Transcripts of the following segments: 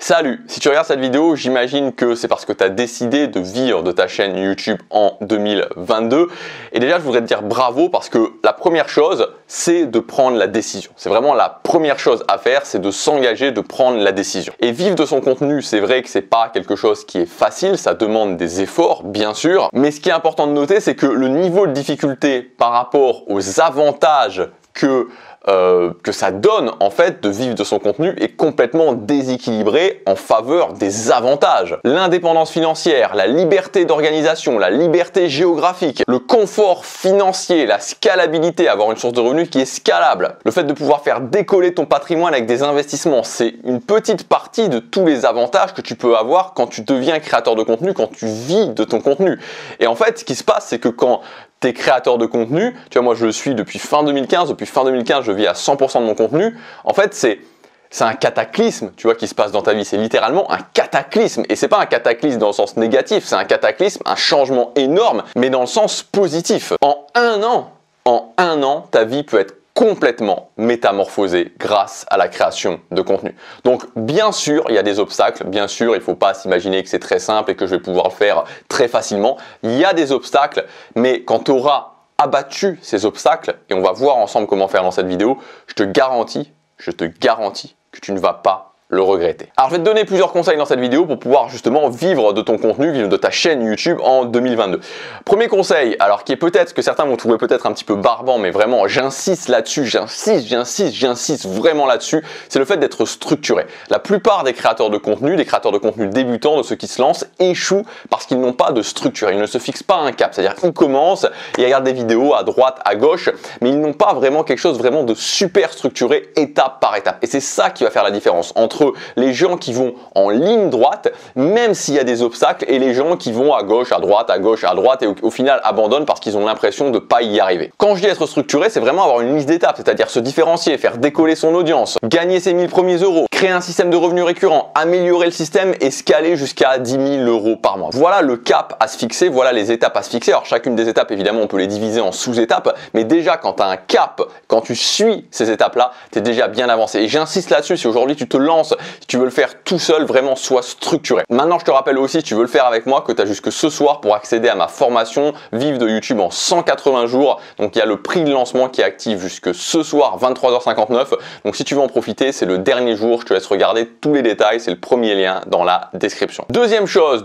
Salut! Si tu regardes cette vidéo, j'imagine que c'est parce que tu as décidé de vivre de ta chaîne YouTube en 2022. Et déjà, je voudrais te dire bravo parce que la première chose, c'est de prendre la décision. C'est vraiment la première chose à faire, c'est de s'engager, de prendre la décision. Et vivre de son contenu, c'est vrai que c'est pas quelque chose qui est facile, ça demande des efforts, bien sûr. Mais ce qui est important de noter, c'est que le niveau de difficulté par rapport aux avantages que ça donne en fait de vivre de son contenu est complètement déséquilibré en faveur des avantages. L'indépendance financière, la liberté d'organisation, la liberté géographique, le confort financier, la scalabilité, avoir une source de revenus qui est scalable, le fait de pouvoir faire décoller ton patrimoine avec des investissements, c'est une petite partie de tous les avantages que tu peux avoir quand tu deviens créateur de contenu, quand tu vis de ton contenu. Et en fait, ce qui se passe, c'est que quand t'es créateur de contenu, tu vois, moi je le suis depuis fin 2015, je vis à 100% de mon contenu. En fait, c'est un cataclysme, tu vois, qui se passe dans ta vie. C'est littéralement un cataclysme. Et c'est pas un cataclysme dans le sens négatif, c'est un cataclysme, un changement énorme, mais dans le sens positif. En un an, ta vie peut être complètement métamorphosée grâce à la création de contenu. Donc bien sûr, il y a des obstacles, bien sûr, il ne faut pas s'imaginer que c'est très simple et que je vais pouvoir le faire très facilement. Il y a des obstacles, mais quand tu auras abattu ces obstacles, et on va voir ensemble comment faire dans cette vidéo, je te garantis que tu ne vas pas le regretter. Alors je vais te donner plusieurs conseils dans cette vidéo pour pouvoir justement vivre de ton contenu, vivre de ta chaîne YouTube en 2022. Premier conseil, alors qui est peut-être, que certains vont trouver peut-être un petit peu barbant, mais vraiment j'insiste là-dessus, j'insiste vraiment là-dessus, c'est le fait d'être structuré. La plupart des créateurs de contenu débutants, de ceux qui se lancent, échouent parce qu'ils n'ont pas de structure, ils ne se fixent pas un cap, c'est-à-dire qu'ils commencent, ils regardent des vidéos à droite, à gauche, mais ils n'ont pas vraiment quelque chose vraiment de super structuré étape par étape. Et c'est ça qui va faire la différence entre les gens qui vont en ligne droite, même s'il y a des obstacles, et les gens qui vont à gauche, à droite, et au final abandonnent parce qu'ils ont l'impression de ne pas y arriver. Quand je dis être structuré, c'est vraiment avoir une liste d'étapes, c'est-à-dire se différencier, faire décoller son audience, gagner ses 1000 premiers euros, créer un système de revenus récurrents, améliorer le système et scaler jusqu'à 10 000 euros par mois. Voilà le cap à se fixer, voilà les étapes à se fixer. Alors chacune des étapes, évidemment, on peut les diviser en sous-étapes, mais déjà quand tu as un cap, quand tu suis ces étapes-là, tu es déjà bien avancé. Et j'insiste là-dessus, si aujourd'hui tu te lances, si tu veux le faire tout seul, vraiment sois structuré. Maintenant, je te rappelle aussi, si tu veux le faire avec moi, que tu as jusque ce soir pour accéder à ma formation Vive de YouTube en 180 jours. Donc il y a le prix de lancement qui est actif jusque ce soir 23h59. Donc si tu veux en profiter, c'est le dernier jour. Je te laisse regarder tous les détails. C'est le premier lien dans la description. Deuxième chose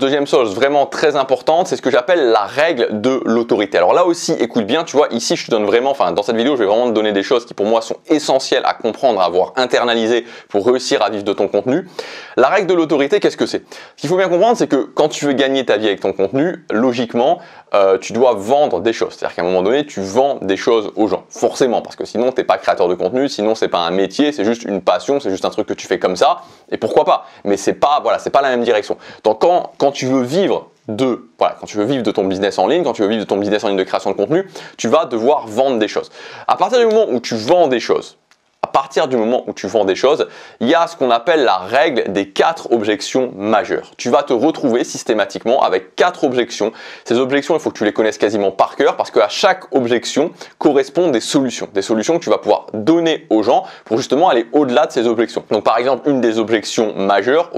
vraiment très importante, c'est ce que j'appelle la règle de l'autorité. Alors là aussi, écoute bien, tu vois, ici je te donne vraiment, dans cette vidéo, je vais vraiment te donner des choses qui pour moi sont essentielles à comprendre, à avoir internalisé pour réussir à vivre de ton contenu. La règle de l'autorité, qu'est-ce que c'est? Ce qu'il faut bien comprendre, c'est que quand tu veux gagner ta vie avec ton contenu, logiquement, tu dois vendre des choses. C'est-à-dire qu'à un moment donné, tu vends des choses aux gens. Forcément, parce que sinon, tu n'es pas créateur de contenu, sinon, c'est pas un métier, c'est juste une passion, c'est juste un truc que tu fais comme ça. Et pourquoi pas? Mais c'est pas, voilà, c'est pas la même direction. Donc, quand tu veux vivre quand tu veux vivre de ton business en ligne, quand tu veux vivre de ton business en ligne de création de contenu, tu vas devoir vendre des choses. À partir du moment où tu vends des choses, il y a ce qu'on appelle la règle des 4 objections majeures. Tu vas te retrouver systématiquement avec 4 objections. Ces objections, il faut que tu les connaisses quasiment par cœur parce qu'à chaque objection correspondent des solutions que tu vas pouvoir donner aux gens pour justement aller au-delà de ces objections. Donc par exemple, une des objections majeures,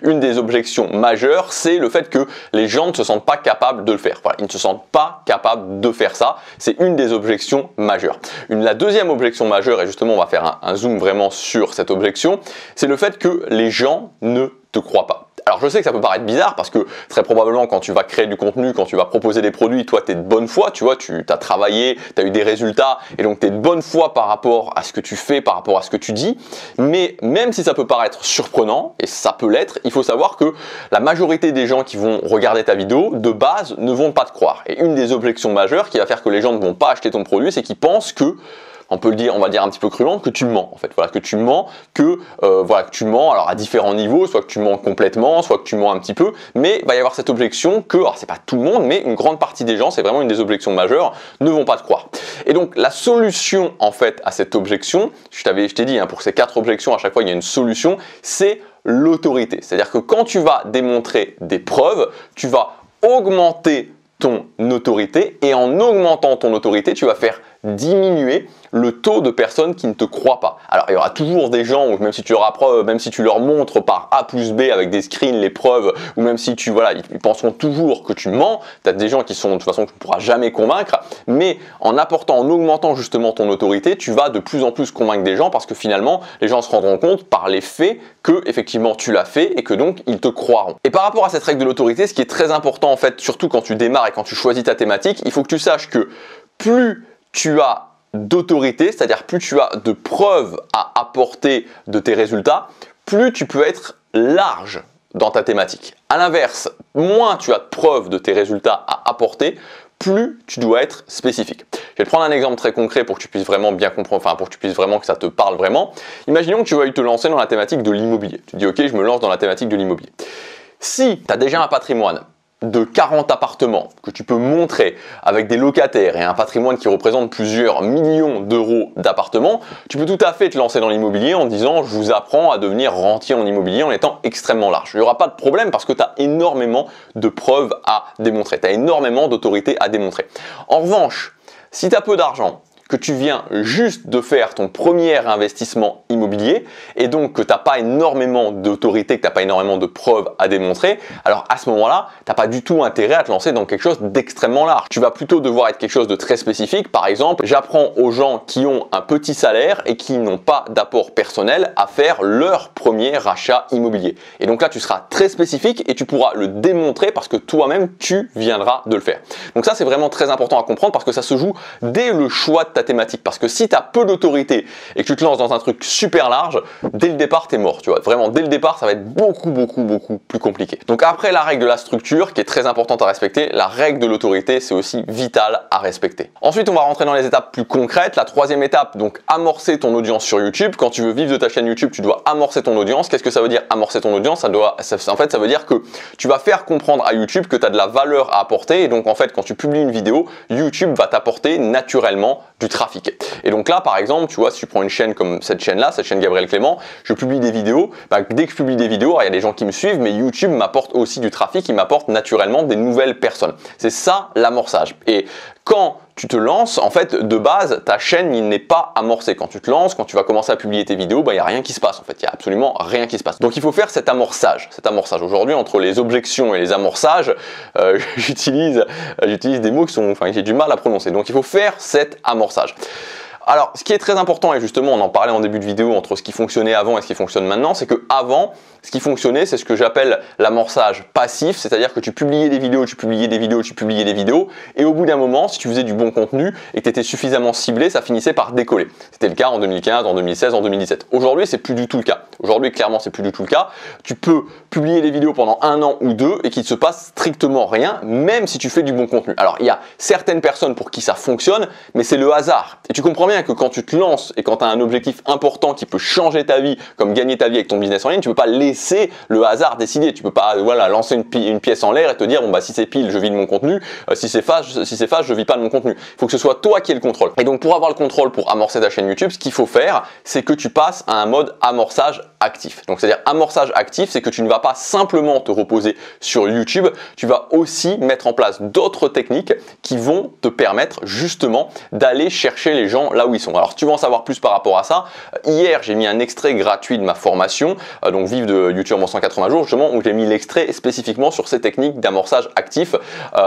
une des objections majeures, c'est le fait que les gens ne se sentent pas capables de le faire. Voilà, ils ne se sentent pas capables de faire ça. C'est une des objections majeures. La deuxième objection majeure, et justement on va faire un zoom vraiment sur cette objection, c'est le fait que les gens ne te croient pas. Alors je sais que ça peut paraître bizarre parce que très probablement quand tu vas créer du contenu, quand tu vas proposer des produits, toi tu es de bonne foi, tu vois, tu as travaillé, tu as eu des résultats et donc tu es de bonne foi par rapport à ce que tu fais, par rapport à ce que tu dis. Mais même si ça peut paraître surprenant, et ça peut l'être, il faut savoir que la majorité des gens qui vont regarder ta vidéo, de base, ne vont pas te croire. Et une des objections majeures qui va faire que les gens ne vont pas acheter ton produit, c'est qu'ils pensent que on peut le dire, on va dire un petit peu crûment, que tu mens en fait. Voilà, que tu mens, que tu mens alors à différents niveaux, soit que tu mens complètement, soit que tu mens un petit peu, mais il va y avoir cette objection que, alors c'est pas tout le monde, mais une grande partie des gens, c'est vraiment une des objections majeures, ne vont pas te croire. Et donc la solution en fait à cette objection, je t'ai dit, pour ces 4 objections, à chaque fois il y a une solution, c'est l'autorité. C'est-à-dire que quand tu vas démontrer des preuves, tu vas augmenter ton autorité et en augmentant ton autorité, tu vas faire diminuer le taux de personnes qui ne te croient pas. Alors il y aura toujours des gens, même si tu leur montres par A plus B avec des screens les preuves, ou même si ils penseront toujours que tu mens. Tu as des gens qui sont de toute façon que tu ne pourras jamais convaincre, mais en augmentant justement ton autorité, tu vas de plus en plus convaincre des gens parce que finalement les gens se rendront compte par les faits que effectivement tu l'as fait et que donc ils te croiront. Et par rapport à cette règle de l'autorité, ce qui est très important en fait, surtout quand tu démarres et quand tu choisis ta thématique, il faut que tu saches que plus tu as d'autorité, c'est-à-dire plus tu as de preuves à apporter de tes résultats, plus tu peux être large dans ta thématique. À l'inverse, moins tu as de preuves de tes résultats à apporter, plus tu dois être spécifique. Je vais te prendre un exemple très concret pour que tu puisses vraiment bien comprendre, pour que tu puisses vraiment que ça te parle vraiment. Imaginons que tu veuilles te lancer dans la thématique de l'immobilier. Tu dis ok, je me lance dans la thématique de l'immobilier. Si tu as déjà un patrimoine de 40 appartements que tu peux montrer avec des locataires et un patrimoine qui représente plusieurs millions d'euros d'appartements, tu peux tout à fait te lancer dans l'immobilier en disant je vous apprends à devenir rentier en immobilier en étant extrêmement large. Il n'y aura pas de problème parce que tu as énormément de preuves à démontrer, tu as énormément d'autorité à démontrer. En revanche, si tu as peu d'argent, que tu viens juste de faire ton premier investissement immobilier et donc que tu n'as pas énormément d'autorité, que tu n'as pas énormément de preuves à démontrer, alors à ce moment-là, tu n'as pas du tout intérêt à te lancer dans quelque chose d'extrêmement large. Tu vas plutôt devoir être quelque chose de très spécifique. Par exemple, j'apprends aux gens qui ont un petit salaire et qui n'ont pas d'apport personnel à faire leur premier achat immobilier. Et donc là, tu seras très spécifique et tu pourras le démontrer parce que toi-même, tu viendras de le faire. Donc ça, c'est vraiment très important à comprendre parce que ça se joue dès le choix de ta thématique, parce que si tu as peu d'autorité et que tu te lances dans un truc super large, dès le départ tu es mort, tu vois. Vraiment dès le départ ça va être beaucoup plus compliqué. Donc après la règle de la structure qui est très importante à respecter, la règle de l'autorité c'est aussi vital à respecter. Ensuite on va rentrer dans les étapes plus concrètes. La troisième étape, donc amorcer ton audience sur YouTube. Quand tu veux vivre de ta chaîne YouTube, tu dois amorcer ton audience. Qu'est-ce que ça veut dire amorcer ton audience? En fait ça veut dire que tu vas faire comprendre à YouTube que tu as de la valeur à apporter et donc en fait quand tu publies une vidéo, YouTube va t'apporter naturellement du trafic. Et donc là, par exemple, tu vois, si tu prends une chaîne comme cette chaîne-là, cette chaîne Gabriel Clément, je publie des vidéos. Dès que je publie des vidéos, il y a des gens qui me suivent, mais YouTube m'apporte aussi du trafic, il m'apporte naturellement des nouvelles personnes. C'est ça l'amorçage. Et quand tu te lances, en fait, de base, ta chaîne n'est pas amorcée. Quand tu te lances, quand tu vas commencer à publier tes vidéos, il n'y a rien qui se passe. En fait, il n'y a absolument rien qui se passe. Donc, il faut faire cet amorçage. Aujourd'hui, entre les objections et les amorçages, j'utilise des mots que j'ai du mal à prononcer. Donc, il faut faire cet amorçage. Alors, ce qui est très important, et justement, on en parlait en début de vidéo, entre ce qui fonctionnait avant et ce qui fonctionne maintenant, c'est que avant, ce qui fonctionnait, c'est ce que j'appelle l'amorçage passif, c'est-à-dire que tu publiais des vidéos, et au bout d'un moment, si tu faisais du bon contenu et que tu étais suffisamment ciblé, ça finissait par décoller. C'était le cas en 2015, en 2016, en 2017. Aujourd'hui, c'est plus du tout le cas. Aujourd'hui, clairement, c'est plus du tout le cas. Tu peux publier des vidéos pendant 1 an ou 2 et qu'il ne se passe strictement rien, même si tu fais du bon contenu. Alors, il y a certaines personnes pour qui ça fonctionne, mais c'est le hasard. Et tu comprends bien que quand tu te lances et quand tu as un objectif important qui peut changer ta vie, comme gagner ta vie avec ton business en ligne, tu ne peux pas laisser le hasard décider. Tu ne peux pas lancer une pièce en l'air et te dire bon si c'est pile, je vis de mon contenu, si c'est face, je vis pas de mon contenu. Il faut que ce soit toi qui aies le contrôle. Et donc pour avoir le contrôle, pour amorcer ta chaîne YouTube, ce qu'il faut faire, c'est que tu passes à un mode amorçage actif. Donc c'est-à-dire amorçage actif, c'est que tu ne vas pas simplement te reposer sur YouTube, tu vas aussi mettre en place d'autres techniques qui vont te permettre justement d'aller chercher les gens là où ils sont. Alors tu vas en savoir plus par rapport à ça. Hier, j'ai mis un extrait gratuit de ma formation, donc Vive de YouTube en 180 jours, justement, où j'ai mis l'extrait spécifiquement sur ces techniques d'amorçage actif.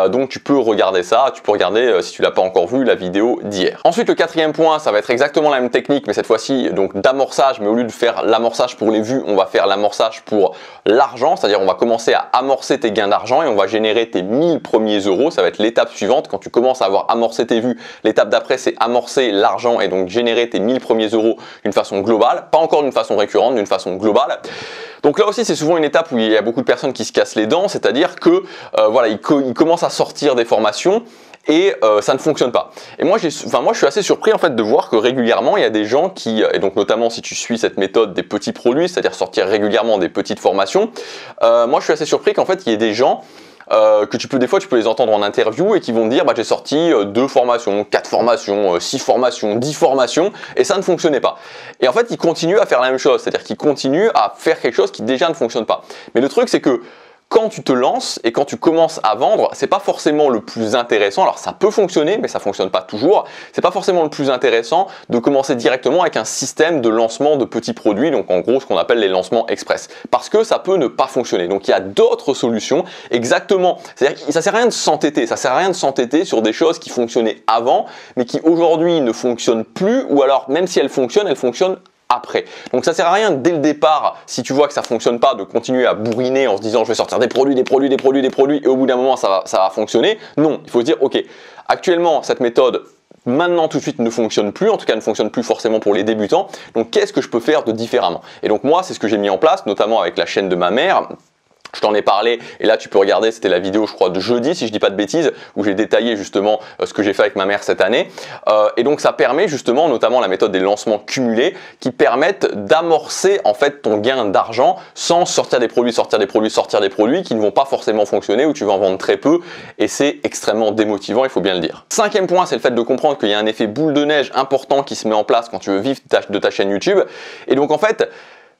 Donc tu peux regarder ça, tu peux regarder, si tu l'as pas encore vu, la vidéo d'hier. Ensuite, le quatrième point, ça va être exactement la même technique, mais cette fois-ci donc d'amorçage, mais au lieu de faire l'amorçage pour les vues, on va faire l'amorçage pour l'argent, c'est-à-dire on va commencer à amorcer tes gains d'argent et on va générer tes 1000 premiers euros. Ça va être l'étape suivante. Quand tu commences à avoir amorcé tes vues, l'étape d'après, c'est amorcer l'argent et donc générer tes 1000 premiers euros d'une façon globale, pas encore d'une façon récurrente, d'une façon globale. Donc là aussi, c'est souvent une étape où il y a beaucoup de personnes qui se cassent les dents, c'est-à-dire que ils commencent à sortir des formations et ça ne fonctionne pas. Et moi, je suis assez surpris en fait de voir que régulièrement, il y a des gens qui, et donc notamment si tu suis cette méthode des petits produits, c'est-à-dire sortir régulièrement des petites formations, moi je suis assez surpris qu'en fait il y ait des gens que des fois tu peux les entendre en interview et qui vont dire j'ai sorti 2 formations, 4 formations, 6 formations, 10 formations et ça ne fonctionnait pas. Et en fait ils continuent à faire la même chose, c'est-à-dire qu'ils continuent à faire quelque chose qui déjà ne fonctionne pas. Mais le truc c'est que quand tu te lances et quand tu commences à vendre, c'est pas forcément le plus intéressant. Alors ça peut fonctionner, mais ça fonctionne pas toujours. C'est pas forcément le plus intéressant de commencer directement avec un système de lancement de petits produits, donc en gros ce qu'on appelle les lancements express, parce que ça peut ne pas fonctionner. Donc il y a d'autres solutions, exactement. C'est-à-dire que ça sert à rien de s'entêter. Ça sert à rien de s'entêter sur des choses qui fonctionnaient avant, mais qui aujourd'hui ne fonctionnent plus, ou alors même si elles fonctionnent après. Donc ça sert à rien dès le départ, si tu vois que ça fonctionne pas, de continuer à bourriner en se disant je vais sortir des produits et au bout d'un moment ça va fonctionner. Non, il faut se dire ok, actuellement cette méthode maintenant tout de suite ne fonctionne plus, en tout cas ne fonctionne plus forcément pour les débutants. Donc qu'est-ce que je peux faire de différemment? Et donc moi c'est ce que j'ai mis en place, notamment avec la chaîne de ma mère. Je t'en ai parlé et là tu peux regarder, c'était la vidéo je crois de jeudi si je dis pas de bêtises, où j'ai détaillé justement ce que j'ai fait avec ma mère cette année. Et donc ça permet justement, notamment la méthode des lancements cumulés, qui permettent d'amorcer en fait ton gain d'argent sans sortir des produits qui ne vont pas forcément fonctionner, ou tu vas en vendre très peu, et c'est extrêmement démotivant, il faut bien le dire. Cinquième point, c'est le fait de comprendre qu'il y a un effet boule de neige important qui se met en place quand tu veux vivre de ta chaîne YouTube. Et donc en fait,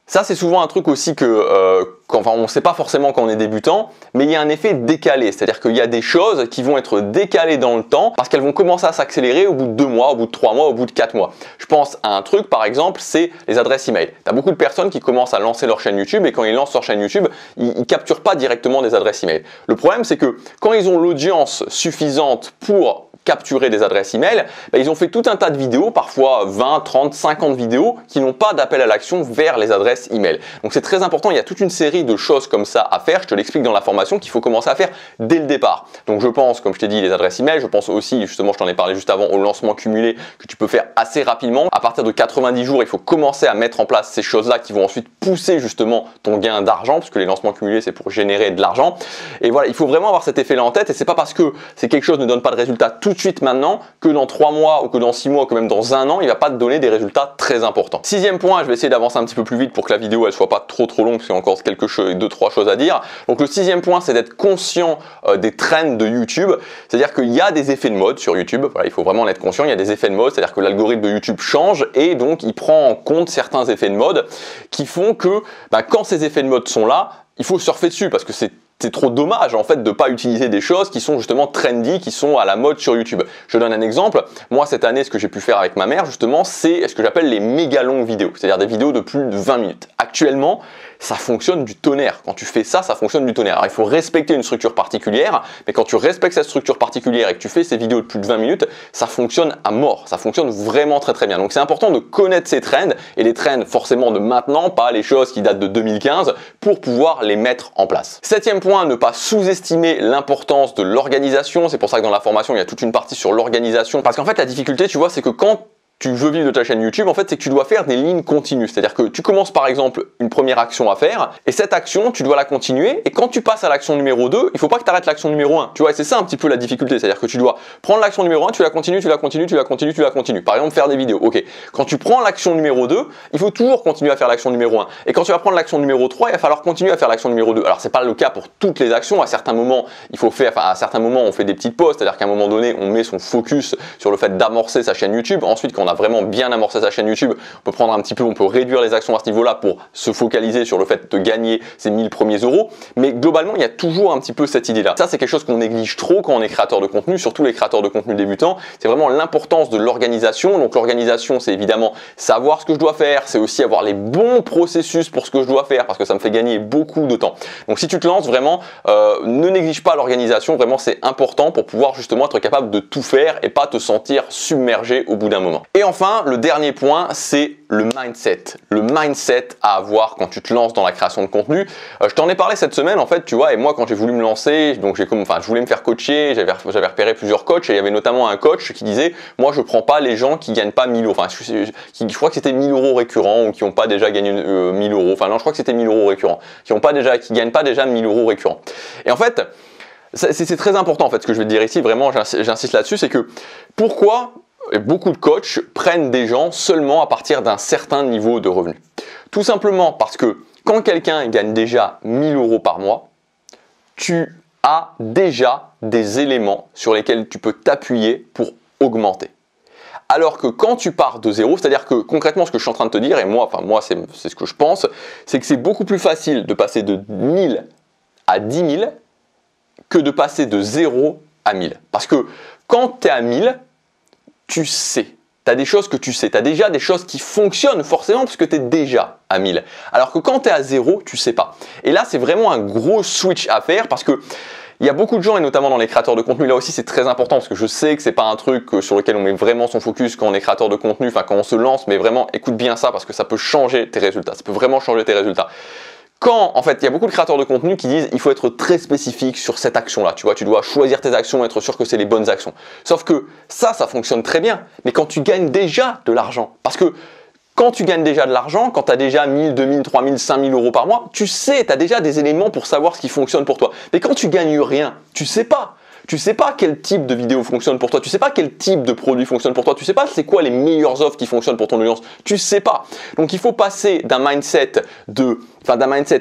ça c'est souvent un truc aussi que on ne sait pas forcément quand on est débutant, mais il y a un effet décalé, c'est-à-dire qu'il y a des choses qui vont être décalées dans le temps parce qu'elles vont commencer à s'accélérer au bout de 2 mois, au bout de 3 mois, au bout de 4 mois. Je pense à un truc par exemple, c'est les adresses email. Tu as beaucoup de personnes qui commencent à lancer leur chaîne YouTube et quand ils lancent leur chaîne YouTube, ils ne capturent pas directement des adresses email. Le problème c'est que quand ils ont l'audience suffisante pour capturer des adresses email, ils ont fait tout un tas de vidéos, parfois 20, 30, 50 vidéos qui n'ont pas d'appel à l'action vers les adresses email. Donc c'est très important, il y a toute une série de choses comme ça à faire, je te l'explique dans la formation, qu'il faut commencer à faire dès le départ. Donc je pense, comme je t'ai dit, les adresses email, je pense aussi, justement je t'en ai parlé juste avant, au lancement cumulé que tu peux faire assez rapidement. À partir de 90 jours, il faut commencer à mettre en place ces choses-là qui vont ensuite pousser justement ton gain d'argent, parce que les lancements cumulés c'est pour générer de l'argent. Et voilà, il faut vraiment avoir cet effet-là en tête, et c'est pas parce que c'est quelque chose ne donne pas de résultat tout de suite maintenant que dans 3 mois ou que dans 6 mois ou que même dans 1 an, il va pas te donner des résultats très importants. Sixième point, je vais essayer d'avancer un petit peu plus vite pour que la vidéo elle soit pas trop longue, parce qu'il y a encore quelque chose, 2-3 choses à dire. Donc le sixième point, c'est d'être conscient des trends de YouTube. C'est-à-dire qu'il y a des effets de mode sur YouTube. Voilà, il faut vraiment en être conscient. Il y a des effets de mode, c'est-à-dire que l'algorithme de YouTube change et donc il prend en compte certains effets de mode qui font que quand ces effets de mode sont là, il faut surfer dessus parce que c'est trop dommage en fait de pas utiliser des choses qui sont justement trendy, qui sont à la mode sur YouTube. Je donne un exemple. Moi cette année, ce que j'ai pu faire avec ma mère justement, c'est ce que j'appelle les méga longues vidéos, c'est-à-dire des vidéos de plus de 20 minutes. Actuellement, ça fonctionne du tonnerre. Quand tu fais ça, ça fonctionne du tonnerre. Alors, il faut respecter une structure particulière, mais quand tu respectes cette structure particulière et que tu fais ces vidéos de plus de 20 minutes, ça fonctionne à mort. Ça fonctionne vraiment très bien. Donc c'est important de connaître ces trends, et les trends forcément de maintenant, pas les choses qui datent de 2015, pour pouvoir les mettre en place. Septième point, ne pas sous-estimer l'importance de l'organisation. C'est pour ça que dans la formation, il y a toute une partie sur l'organisation. Parce qu'en fait, la difficulté, tu vois, c'est que quand tu veux vivre de ta chaîne YouTube, en fait, c'est que tu dois faire des lignes continues. C'est-à-dire que tu commences par exemple une première action à faire, et cette action, tu dois la continuer, et quand tu passes à l'action numéro 2, il faut pas que tu arrêtes l'action numéro 1. Tu vois, c'est ça un petit peu la difficulté. C'est-à-dire que tu dois prendre l'action numéro 1, tu la continues. Par exemple, faire des vidéos. Ok. Quand tu prends l'action numéro 2, il faut toujours continuer à faire l'action numéro 1. Et quand tu vas prendre l'action numéro 3, il va falloir continuer à faire l'action numéro 2. Alors, c'est pas le cas pour toutes les actions. À certains moments, à certains moments, on fait des petites pauses. C'est-à-dire qu'à un moment donné, on met son focus sur le fait d'amorcer sa chaîne YouTube. Ensuite, quand on a vraiment bien amorcé sa chaîne YouTube, on peut prendre un petit peu, on peut réduire les actions à ce niveau-là pour se focaliser sur le fait de gagner ces 1000 premiers euros. Mais globalement, il y a toujours un petit peu cette idée-là. Ça, c'est quelque chose qu'on néglige trop quand on est créateur de contenu, surtout les créateurs de contenu débutants. C'est vraiment l'importance de l'organisation. Donc l'organisation, c'est évidemment savoir ce que je dois faire, c'est aussi avoir les bons processus pour ce que je dois faire, parce que ça me fait gagner beaucoup de temps. Donc si tu te lances vraiment, ne néglige pas l'organisation. Vraiment, c'est important pour pouvoir justement être capable de tout faire et pas te sentir submergé au bout d'un moment. Et enfin, le dernier point, c'est le mindset. Le mindset à avoir quand tu te lances dans la création de contenu. Je t'en ai parlé cette semaine en fait, tu vois, et moi quand j'ai voulu me lancer, donc je voulais me faire coacher, j'avais repéré plusieurs coachs, et il y avait notamment un coach qui disait, moi je prends pas les gens qui gagnent pas 1000 euros, enfin je crois que c'était 1000 euros récurrents, ou qui n'ont pas déjà gagné 1000 euros, enfin non, je crois que c'était 1000 euros récurrents, qui gagnent pas déjà 1000 euros récurrents. Et en fait, c'est très important en fait ce que je vais te dire ici, vraiment j'insiste là-dessus, c'est que pourquoi beaucoup de coachs prennent des gens seulement à partir d'un certain niveau de revenu. Tout simplement parce que quand quelqu'un gagne déjà 1000 euros par mois, tu as déjà des éléments sur lesquels tu peux t'appuyer pour augmenter. Alors que quand tu pars de zéro, c'est-à-dire que concrètement ce que je suis en train de te dire, et moi c'est ce que je pense, c'est que c'est beaucoup plus facile de passer de 1000 à 10 000 que de passer de 0 à 1000. Parce que quand tu es à 1000, tu sais. Tu as des choses que tu sais. Tu as déjà des choses qui fonctionnent forcément parce que tu es déjà à 1000. Alors que quand tu es à 0, tu sais pas. Et là, c'est vraiment un gros switch à faire parce que il y a beaucoup de gens, et notamment dans les créateurs de contenu, là aussi c'est très important parce que je sais que c'est pas un truc sur lequel on met vraiment son focus quand on est créateur de contenu, enfin quand on se lance, mais vraiment écoute bien ça parce que ça peut changer tes résultats, ça peut vraiment changer tes résultats. Quand, en fait, il y a beaucoup de créateurs de contenu qui disent il faut être très spécifique sur cette action-là. Tu vois, tu dois choisir tes actions, être sûr que c'est les bonnes actions. Sauf que ça fonctionne très bien. Mais quand tu gagnes déjà de l'argent, parce que quand tu gagnes déjà de l'argent, quand tu as déjà 1000, 2000, 3000, 5000 euros par mois, tu sais, tu as déjà des éléments pour savoir ce qui fonctionne pour toi. Mais quand tu gagnes rien, tu sais pas. Tu sais pas quel type de vidéo fonctionne pour toi, tu sais pas quel type de produit fonctionne pour toi, tu sais pas c'est quoi les meilleures offres qui fonctionnent pour ton audience, tu sais pas. Donc il faut passer d'un mindset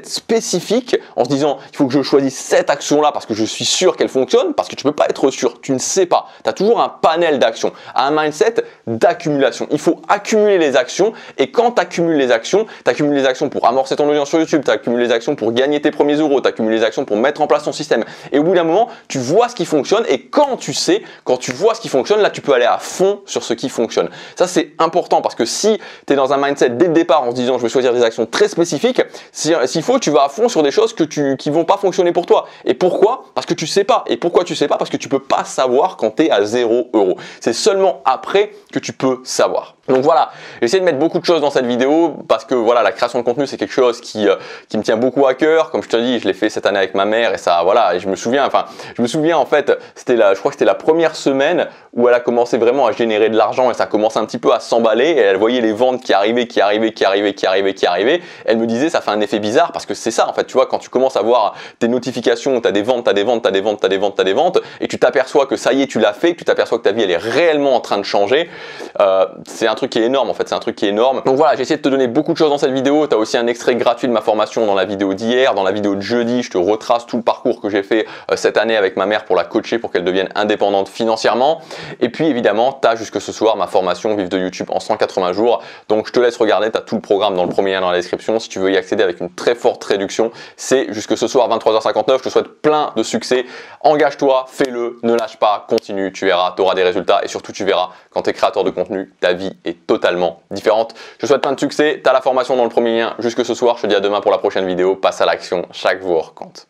spécifique en se disant il faut que je choisisse cette action-là parce que je suis sûr qu'elle fonctionne, parce que tu peux pas être sûr, tu ne sais pas. Tu as toujours un panel d'actions, à un mindset d'accumulation. Il faut accumuler les actions et quand tu accumules les actions pour amorcer ton audience sur YouTube, tu accumules les actions pour gagner tes premiers euros, tu accumules les actions pour mettre en place ton système. Et au bout d'un moment, tu vois ce qui fonctionne et quand tu vois ce qui fonctionne, là tu peux aller à fond sur ce qui fonctionne. Ça c'est important parce que si tu es dans un mindset dès le départ en se disant je vais choisir des actions très spécifiques, s'il faut tu vas à fond sur des choses qui vont pas fonctionner pour toi. Et pourquoi? Parce que tu sais pas. Et pourquoi tu sais pas? Parce que tu peux pas savoir quand tu es à 0 euros. C'est seulement après que tu peux savoir. Donc voilà, j'ai essayé de mettre beaucoup de choses dans cette vidéo parce que voilà, la création de contenu c'est quelque chose qui me tient beaucoup à cœur. Comme je te dis, je l'ai fait cette année avec ma mère et ça, voilà, et je me souviens en fait, je crois que c'était la première semaine où elle a commencé vraiment à générer de l'argent et ça commençait un petit peu à s'emballer et elle voyait les ventes qui arrivaient. Elle me disait ça fait un effet bizarre parce que c'est ça en fait, tu vois, quand tu commences à voir tes notifications, tu as des ventes et tu t'aperçois que ça y est, tu l'as fait, que tu t'aperçois que ta vie elle est réellement en train de changer, c'est un truc qui est énorme en fait, c'est un truc qui est énorme. Donc voilà, j'ai essayé de te donner beaucoup de choses dans cette vidéo. Tu as aussi un extrait gratuit de ma formation dans la vidéo d'hier. Dans la vidéo de jeudi, je te retrace tout le parcours que j'ai fait cette année avec ma mère pour la coacher pour qu'elle devienne indépendante financièrement. Et puis évidemment, tu as jusque ce soir ma formation Vive de YouTube en 180 jours. Donc je te laisse regarder, tu as tout le programme dans le premier lien dans la description. Si tu veux y accéder avec une très forte réduction, c'est jusque ce soir 23h59. Je te souhaite plein de succès. Engage-toi, fais-le, ne lâche pas, continue, tu verras, tu auras des résultats et surtout tu verras quand tu es créateur de contenu, ta vie est totalement différente. Je te souhaite plein de succès, tu as la formation dans le premier lien jusque ce soir. Je te dis à demain pour la prochaine vidéo. Passe à l'action, chaque jour compte.